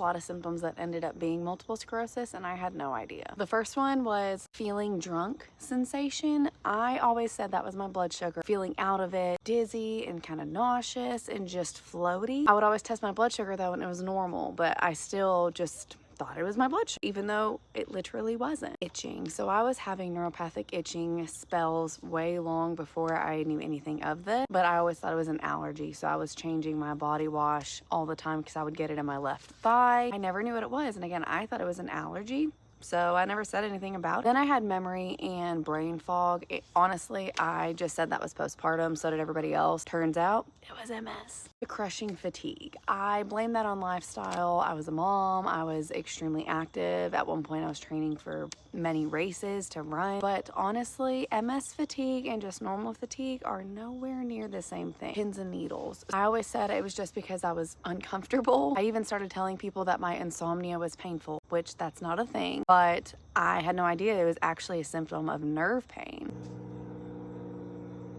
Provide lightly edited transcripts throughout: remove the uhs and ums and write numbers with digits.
lot of symptoms that ended up being multiple sclerosis, and I had no idea. The first one was feeling drunk sensation. I always said that was my blood sugar, feeling out of it, dizzy and kind of nauseous and just floaty. I would always test my blood sugar though, and it was normal, but I still just thought it was my blood sugar, even though it literally wasn't. Itching. So I was having neuropathic itching spells way long before I knew anything of this, but I always thought it was an allergy. So I was changing my body wash all the time because I would get it in my left thigh. I never knew what it was. And again, I thought it was an allergy, so I never said anything about it. Then I had memory and brain fog. Honestly, I just said that was postpartum. So did everybody else. Turns out it was MS. The crushing fatigue. I blame that on lifestyle. I was a mom. I was extremely active. At one point, I was training for many races to run. But honestly, MS fatigue and just normal fatigue are nowhere near the same thing. Pins and needles. I always said it was just because I was uncomfortable. I even started telling people that my insomnia was painful, which that's not a thing. But I had no idea it was actually a symptom of nerve pain.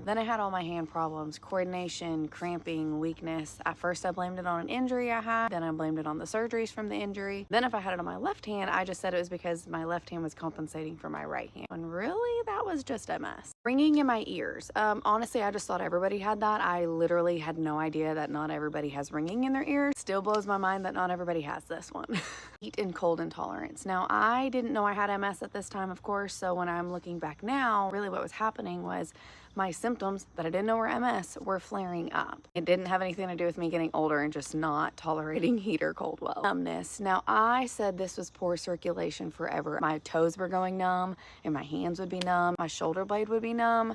Then I had all my hand problems, coordination, cramping, weakness. At first I blamed it on an injury I had, then I blamed it on the surgeries from the injury. Then if I had it on my left hand, I just said it was because my left hand was compensating for my right hand. When really that was just MS. Ringing in my ears. Honestly, I just thought everybody had that. I literally had no idea that not everybody has ringing in their ears. Still blows my mind that not everybody has this one. Heat and cold intolerance. Now, I didn't know I had MS at this time, of course, so when I'm looking back now, really what was happening was my symptoms that I didn't know were MS were flaring up. It didn't have anything to do with me getting older and just not tolerating heat or cold well. Numbness. Now, I said this was poor circulation forever. My toes were going numb and my hands would be numb. My shoulder blade would be numb.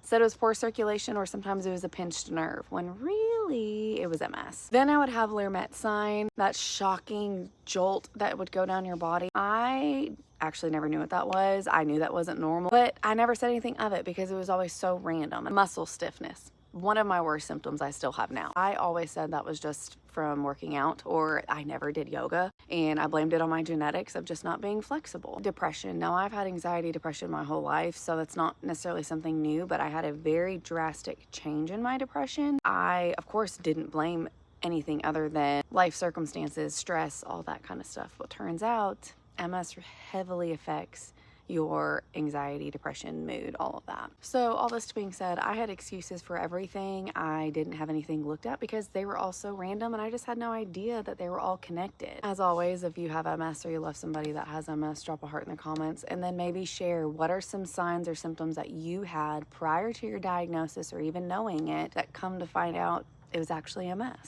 Said it was poor circulation, or sometimes it was a pinched nerve, when really it was MS. Then I would have Lermet sign, that shocking jolt that would go down your body. I actually never knew what that was. I knew that wasn't normal, but I never said anything of it because it was always so random. Muscle stiffness. One of my worst symptoms I still have now. I always said that was just from working out, or I never did yoga, and I blamed it on my genetics of just not being flexible. Depression. Now, I've had anxiety, depression my whole life, so that's not necessarily something new, but I had a very drastic change in my depression. I, of course, didn't blame anything other than life circumstances, stress, all that kind of stuff. But turns out MS heavily affects your anxiety, depression, mood, all of that. So all this being said, I had excuses for everything. I didn't have anything looked at because they were all so random and I just had no idea that they were all connected. As always, if you have MS or you love somebody that has MS, drop a heart in the comments and then maybe share what are some signs or symptoms that you had prior to your diagnosis or even knowing it that come to find out it was actually MS.